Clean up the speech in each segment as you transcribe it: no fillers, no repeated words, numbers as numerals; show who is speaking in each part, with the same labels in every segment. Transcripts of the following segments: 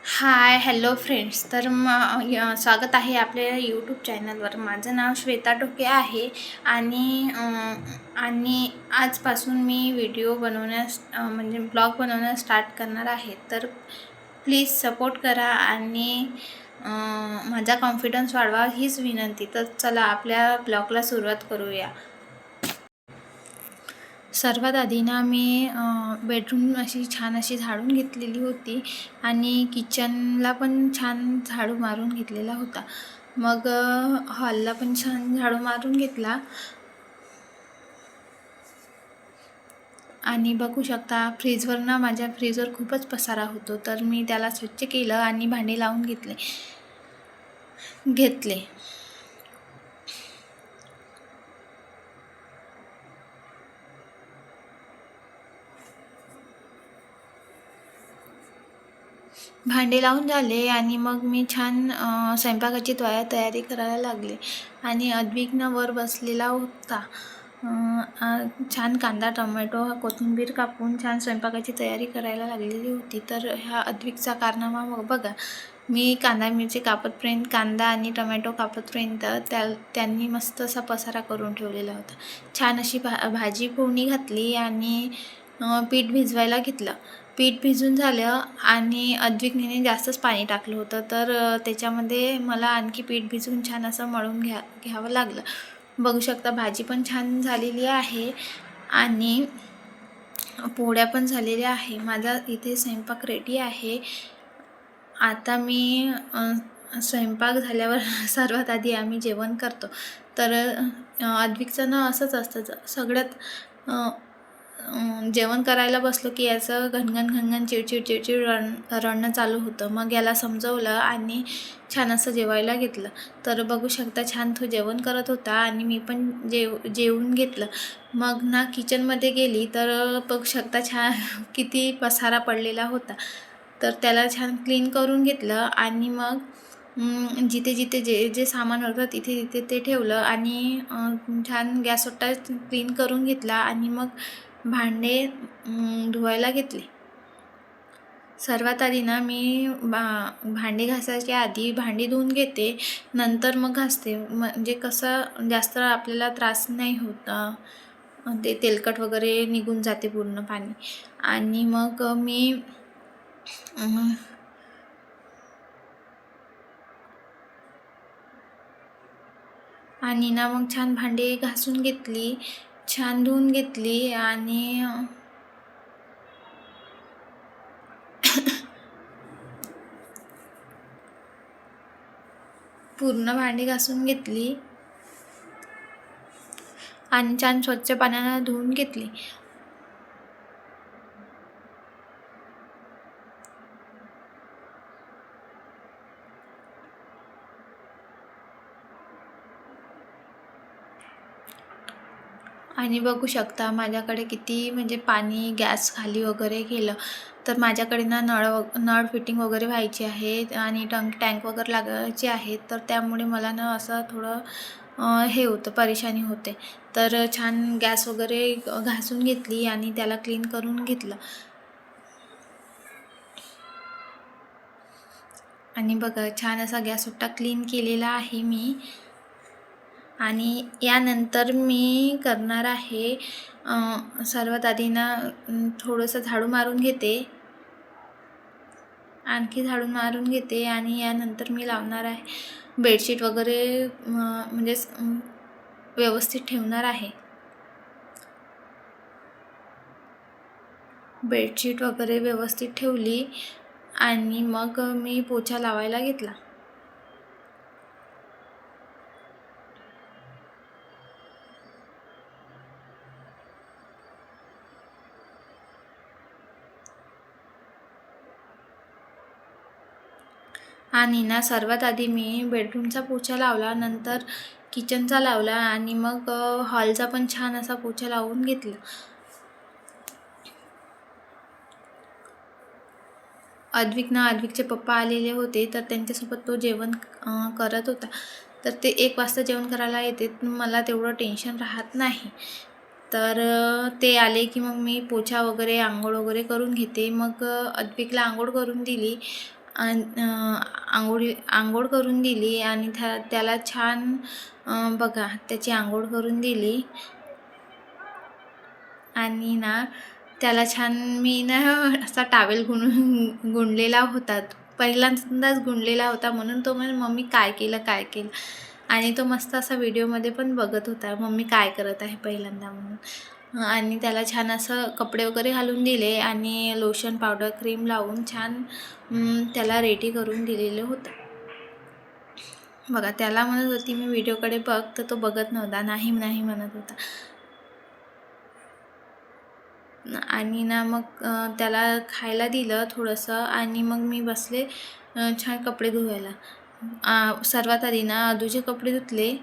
Speaker 1: Hi hello friends. तर स्वागत आहे आपल्या यूट्यूब चॅनलवर. माझं नाव श्वेता टोके आहे आणि आजपासून मी व्हिडिओ बनवण्यास म्हणजे ब्लॉग बनवण्यास स्टार्ट करणार आहे. तर प्लीज सपोर्ट करा आणि माझा कॉन्फिडन्स वाढवा हीच विनंती. तर चला आपल्या ब्लॉगला सुरुवात करूया. सर्वात आधी ना मी बेडरूम अशी छान अशी झाडून घेतलेली होती आणि किचनला पण छान झाडू मारून घेतलेला होता. मग हॉलला पण छान झाडू मारून घेतला आणि बघू शकता फ्रीजवर ना माझ्या फ्रीजवर खूपच पसारा होतो. तर मी त्याला स्वच्छ केलं आणि भांडी लावून घेतले. भांडे लावून झाले आणि मग मी छान स्वयंपाकाची तयारी करायला लागले आणि अद्विकनं वर बसलेला होता. छान कांदा टोमॅटो कोथिंबीर कापून छान स्वयंपाकाची तयारी करायला लागलेली होती. तर ह्या अद्विकचा कारनामा मग बघा. मी कांदा मिरची कापतपर्यंत कांदा आणि टोमॅटो कापतपर्यंत त्यांनी मस्त असा पसारा करून ठेवलेला होता. छान अशी भाजी फोडणी घातली आणि पीठ भिजवायला घेतलं. पीठ भिजून झालं आणि अद्विकने जास्तच पाणी टाकलं होतं. तर त्याच्यामध्ये मला आणखी पीठ भिजवून छान असं मळून घ्यावं लागलं. बघू शकता भाजी पण छान झालेली आहे आणि पोळ्या पण झालेल्या आहे. माझा इथे स्वयंपाक रेडी आहे. आता मी स्वयंपाक झाल्यावर सर्वात आधी आम्ही जेवण करतो. तर अद्विकचं ना असंच असतं. सगळ्यात जेवण करायला बसलो की याचं घनघन चिडचिड रडणं चालू होतं. मग याला समजवलं आणि छान असं जेवायला घेतलं. तर बघू शकता छान तो जेवण करत होता आणि मी पण जेवून घेतलं. मग ना किचनमध्ये गेली तर बघू शकता छान किती पसारा पडलेला होता. तर त्याला छान क्लीन करून घेतलं आणि मग जिथे जिथे जे सामान होतं तिथे ते ठेवलं आणि छान गॅस ओटा क्लीन करून घेतला आणि मग भांडे धुवायला घेतले. सर्वात आधी ना मी भांडी घासायच्या आधी भांडी धुवून घेते, नंतर मग घासते. म्हणजे कसं जास्त आपल्याला त्रास नाही होत. ते तेलकट वगैरे निघून जाते पूर्ण पाणी. आणि मग मी मग छान भांडी घासून घेतली, छान धुवून घेतली आणि पूर्ण भांडी घासून घेतली आणि छान स्वच्छ पाण्यानं धुवून घेतली. आणि बघू शकता माझ्याकडे किती म्हणजे पाणी गॅस खाली वगैरे गेलं. तर माझ्याकडे ना नळ फिटिंग वगैरे व्हायची आहे आणि टँक वगैरे लागायचे आहेत. तर त्यामुळे मला ना असं थोडं हे होतं, परेशानी होते. तर छान गॅस वगैरे घासून घेतली आणि त्याला क्लीन करून घेतलं. आणि बघा छान असा गॅस ओटा क्लीन केलेला आहे मी. आणि यानंतर मी करणार आहे सर्वात आधी ना थोडंसं झाडू मारून घेते, आणखी झाडू मारून घेते आणि यानंतर मी लावणार आहे बेडशीट वगैरे म्हणजे व्यवस्थित ठेवणार आहे. बेडशीट वगैरे व्यवस्थित ठेवली आणि मग मी पोछा लावायला घेतला. आणि ना सर्वात आधी मी बेडरूमचा पोछा लावला, नंतर किचनचा लावला आणि मग हॉलचा पण छान असा पोछा लावून घेतला. अद्विकचे पप्पा आलेले होते तर त्यांच्यासोबत तो जेवण करत होता. तर ते 1 वाजता जेवण करायला येते. मला तेवढं टेन्शन राहत नाही. तर ते आले की मग मी पोछा वगैरे अंघोळ वगैरे करून घेते. मग अद्विकला अंघोळ करून दिली आंघोळ करून दिली आणि त्याला छान बघा त्याची आंघोळ करून दिली आणि ना त्याला छान मी ना असा टावेल गुंडलेला होता, पहिल्यांदाच गुंडलेला होता, म्हणून तो म्हणे मम्मी काय केलं काय केलं, आणि तो मस्त असा व्हिडिओमध्ये पण बघत होता मम्मी काय करत आहे पहिल्यांदा म्हणून. आणि त्याला छान असं कपडे वगैरे घालून दिले आणि लोशन पावडर क्रीम लावून छान त्याला रेडी करून दिलेलं होतं. बघा त्याला म्हणत होती मी व्हिडिओकडे बघ, तर तो बघत नव्हता, नाही नाही म्हणत होता. आणि ना मग त्याला खायला दिलं थोडंसं आणि मग मी बसले छान कपडे धुवायला. सर्वात आधी ना अदूचे कपडे धुतले.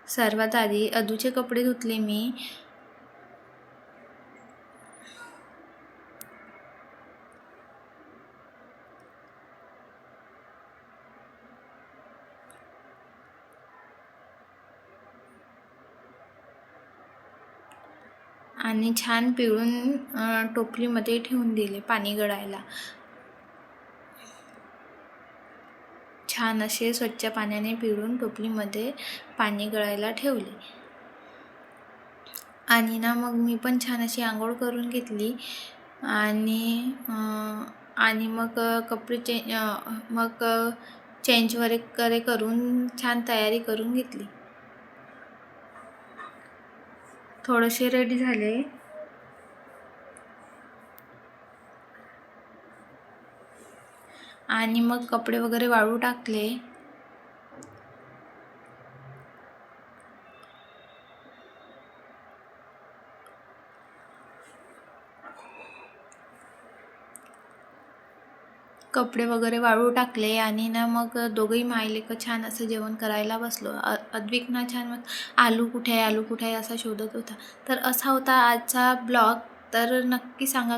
Speaker 1: सर्वात आधी अदूचे कपडे धुतले मी. आणि छान पिळून टोपलीमध्ये ठेवून दिले पाणी गळायला. छान असे स्वच्छ पाण्याने पिळून टोपलीमध्ये पाणी गळायला ठेवले. आणि ना मग मी पण छान अशी आंघोळ करून घेतली आणि मग कपडे चेंज वगैरे करून छान तयारी करून घेतली. थोडेसे रेडी झाले आणि मग कपडे वगैरे वाळू टाकले. कपडे वगैरे वाळू टाकले आणि ना मग दोघंही मायलेक छान असं जेवण करायला बसलो. अद्विक ना छान आलू कुठे आहे आलू कुठे आहे असा शोधत होता. तर असा होता आजचा ब्लॉग. तर नक्की सांगा